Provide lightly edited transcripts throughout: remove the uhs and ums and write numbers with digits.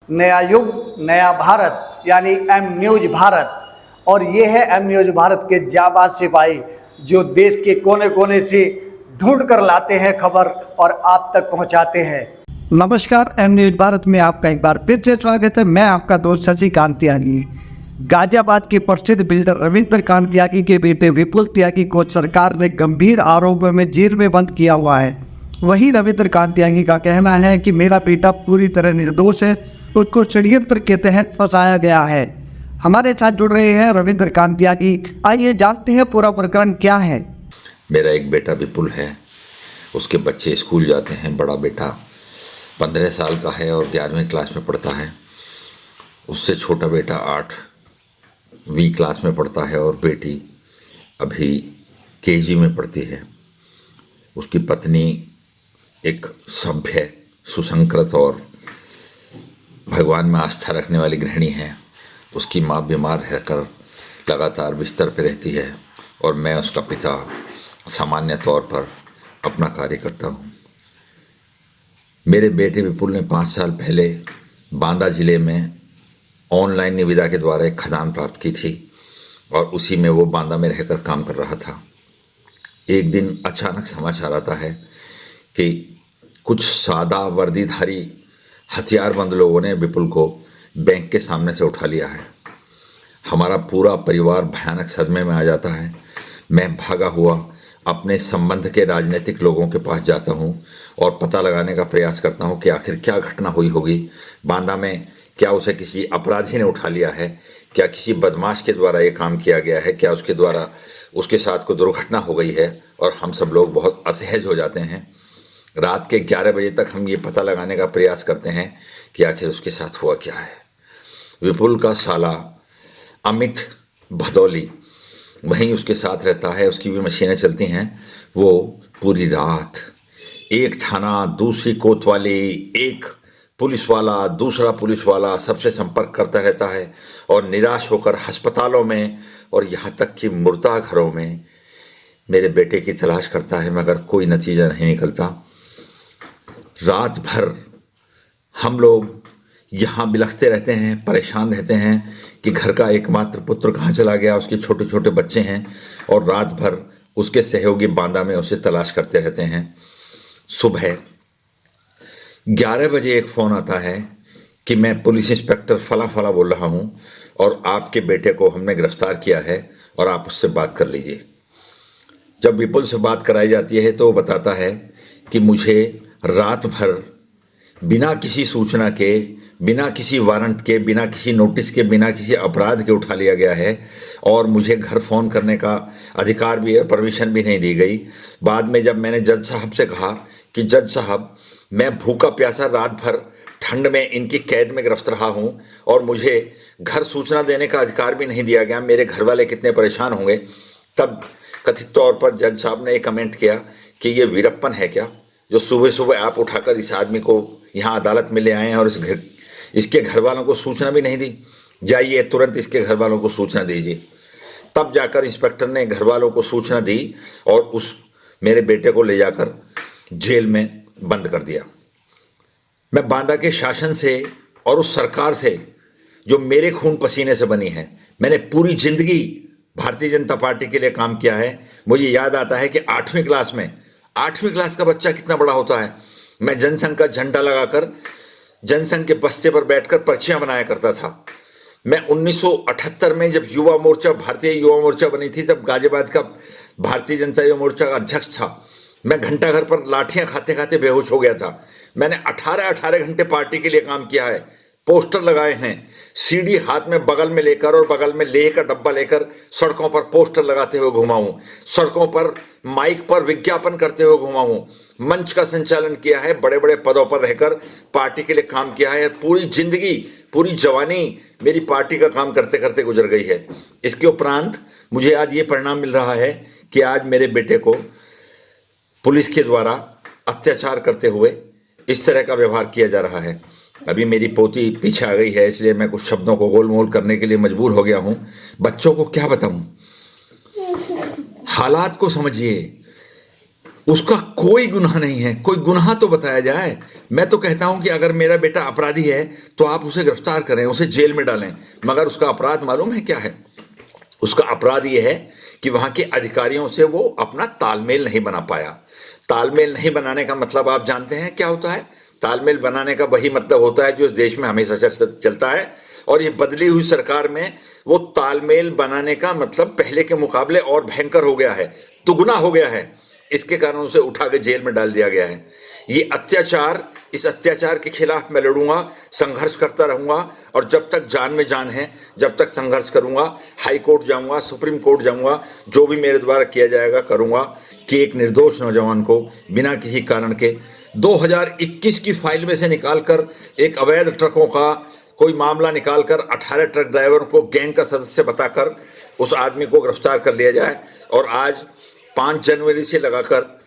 नया युग नया भारत यानी एम न्यूज भारत। और ये है एम न्यूज भारत के जाबाज सिपाही जो देश के कोने कोने से ढूंढ कर लाते हैं खबर और आप तक पहुंचाते हैं। नमस्कार, एम न्यूज भारत में आपका एक बार फिर से स्वागत है। मैं आपका दोस्त शशिकांत त्यागी। गाजियाबाद के प्रसिद्ध बिल्डर रविंद्र कांत त्यागी के बेटे विपुल त्यागी को सरकार ने गंभीर आरोपों में जेल में बंद किया हुआ है। वहीं रविंद्र कांत त्यागी का कहना है कि मेरा बेटा पूरी तरह निर्दोष है, उसको षड्यंत्र के तहत फंसाया गया है। हमारे साथ जुड़ रहे हैं रविंद्र कांत त्यागी। आइए जानते हैं पूरा प्रकरण क्या है। मेरा एक बेटा विपुल है, उसके बच्चे स्कूल जाते हैं। बड़ा बेटा 15 साल का है और 11वीं क्लास में पढ़ता है। उससे छोटा बेटा 8वीं क्लास में पढ़ता है और बेटी अभी केजी में पढ़ती है। उसकी पत्नी एक सभ्य, सुसंस्कृत और भगवान में आस्था रखने वाली गृहिणी है। उसकी माँ बीमार रहकर लगातार बिस्तर पर रहती है और मैं उसका पिता सामान्य तौर पर अपना कार्य करता हूँ। मेरे बेटे विपुल ने 5 साल पहले बांदा ज़िले में ऑनलाइन निविदा के द्वारा एक खदान प्राप्त की थी और उसी में वो बांदा में रहकर काम कर रहा था। एक दिन अचानक समाचार आता है कि कुछ सादा वर्दीधारी हथियारबंद लोगों ने विपुल को बैंक के सामने से उठा लिया है। हमारा पूरा परिवार भयानक सदमे में आ जाता है। मैं भागा हुआ अपने संबंध के राजनीतिक लोगों के पास जाता हूं और पता लगाने का प्रयास करता हूं कि आखिर क्या घटना हुई होगी बांदा में। क्या उसे किसी अपराधी ने उठा लिया है? क्या किसी बदमाश के द्वारा ये काम किया गया है? क्या उसके द्वारा उसके साथ कोई दुर्घटना हो गई है? और हम सब लोग बहुत असहज हो जाते हैं। रात के 11 बजे तक हम ये पता लगाने का प्रयास करते हैं कि आखिर उसके साथ हुआ क्या है। विपुल का साला अमित भदौली वहीं उसके साथ रहता है, उसकी भी मशीनें चलती हैं। वो पूरी रात एक थाना, दूसरी कोतवाली, एक पुलिस वाला, दूसरा पुलिस वाला, सबसे संपर्क करता रहता है और निराश होकर अस्पतालों में और यहाँ तक कि मुर्दा घरों में मेरे बेटे की तलाश करता है, मगर कोई नतीजा नहीं निकलता। रात भर हम लोग यहाँ बिलखते रहते हैं, परेशान रहते हैं कि घर का एकमात्र पुत्र कहाँ चला गया। उसके छोटे छोटे बच्चे हैं और रात भर उसके सहयोगी बांदा में उसे तलाश करते रहते हैं। सुबह 11 बजे एक फ़ोन आता है कि मैं पुलिस इंस्पेक्टर फला फला बोल रहा हूँ और आपके बेटे को हमने गिरफ्तार किया है और आप उससे बात कर लीजिए। जब विपुल से बात कराई जाती है तो वो बताता है कि मुझे रात भर बिना किसी सूचना के, बिना किसी वारंट के, बिना किसी नोटिस के, बिना किसी अपराध के उठा लिया गया है और मुझे घर फ़ोन करने का अधिकार भी है, परमिशन भी नहीं दी गई। बाद में जब मैंने जज साहब से कहा कि जज साहब, मैं भूखा प्यासा रात भर ठंड में इनकी कैद में गिरफ्त रहा हूँ और मुझे घर सूचना देने का अधिकार भी नहीं दिया गया, मेरे घर वाले कितने परेशान होंगे। तब कथित तौर पर जज साहब ने एक कमेंट किया कि ये वीरप्पन है क्या, जो सुबह सुबह आप उठाकर इस आदमी को यहाँ अदालत में ले आए हैं और इसके घर वालों को सूचना भी नहीं दी। जाइए तुरंत इसके घर वालों को सूचना दीजिए। तब जाकर इंस्पेक्टर ने घर वालों को सूचना दी और उस मेरे बेटे को ले जाकर जेल में बंद कर दिया। मैं बांदा के शासन से और उस सरकार से जो मेरे खून पसीने से बनी है, मैंने पूरी जिंदगी भारतीय जनता पार्टी के लिए काम किया है। मुझे याद आता है कि 8वीं क्लास का बच्चा कितना बड़ा होता है। मैं जनसंघ का झंडा लगाकर जनसंघ के बस्ते पर बैठकर पर्चियां बनाया करता था। मैं 1978 में जब युवा मोर्चा, भारतीय युवा मोर्चा बनी थी, तब गाजियाबाद का भारतीय जनता युवा मोर्चा का अध्यक्ष था। मैं घंटाघर पर लाठियां खाते खाते बेहोश हो गया था। मैंने 18 घंटे पार्टी के लिए काम किया है, पोस्टर लगाए हैं, सीडी हाथ में बगल में लेकर और बगल में लेह का डब्बा लेकर सड़कों पर पोस्टर लगाते हुए घुमा हूं, सड़कों पर माइक पर विज्ञापन करते हुए घुमा हूं, मंच का संचालन किया है, बड़े बड़े पदों पर रहकर पार्टी के लिए काम किया है। पूरी जिंदगी, पूरी जवानी मेरी पार्टी का काम करते करते गुजर गई है। इसके उपरांत मुझे आज ये परिणाम मिल रहा है कि आज मेरे बेटे को पुलिस के द्वारा अत्याचार करते हुए इस तरह का व्यवहार किया जा रहा है। अभी मेरी पोती पीछे आ गई है, इसलिए मैं कुछ शब्दों को गोलमोल करने के लिए मजबूर हो गया हूं। बच्चों को क्या बताऊं, हालात को समझिए। उसका कोई गुनाह नहीं है, कोई गुनाह तो बताया जाए। मैं तो कहता हूं कि अगर मेरा बेटा अपराधी है तो आप उसे गिरफ्तार करें, उसे जेल में डालें, मगर उसका अपराध मालूम है क्या है? उसका अपराध यह है कि वहां के अधिकारियों से वो अपना तालमेल नहीं बना पाया। तालमेल नहीं बनाने का मतलब आप जानते हैं क्या होता है? तालमेल बनाने का वही मतलब होता है जो इस देश में हमेशा चलता है, और ये बदली हुई सरकार में वो तालमेल बनाने का मतलब पहले के मुकाबले और भयंकर हो गया है, दुगुना हो गया है। इसके कारण उसे उठा के जेल में डाल दिया गया है। ये अत्याचार, इस अत्याचार के खिलाफ मैं लड़ूंगा, संघर्ष करता रहूंगा, और जब तक जान में जान है जब तक संघर्ष करूंगा। हाई कोर्ट जाऊंगा, सुप्रीम कोर्ट जाऊंगा, जो भी मेरे द्वारा किया जाएगा करूंगा कि एक निर्दोष नौजवान को बिना किसी कारण के 2021 की फाइल में से निकालकर एक अवैध ट्रकों का कोई मामला निकालकर 18 ट्रक ड्राइवरों को गैंग का सदस्य बताकर उस आदमी को गिरफ्तार कर लिया जाए। और आज 5 जनवरी से लगाकर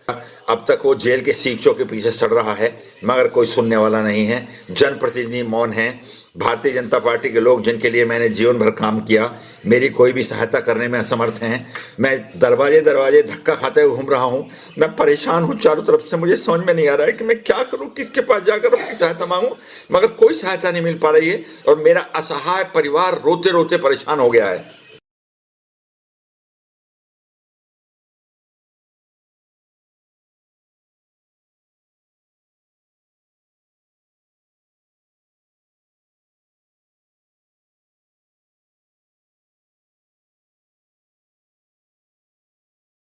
अब तक वो जेल के सीखों के पीछे सड़ रहा है, मगर कोई सुनने वाला नहीं है। जनप्रतिनिधि मौन हैं। भारतीय जनता पार्टी के लोग जिनके लिए मैंने जीवन भर काम किया, मेरी कोई भी सहायता करने में असमर्थ हैं। मैं दरवाजे दरवाजे धक्का खाते हुए घूम रहा हूँ। मैं परेशान हूँ चारों तरफ से। मुझे समझ में नहीं आ रहा है कि मैं क्या करूँ, किसके पास जाकर अपनी सहायता मांगूँ, मगर कोई सहायता नहीं मिल पा रही है। और मेरा असहाय परिवार रोते रोते परेशान हो गया है।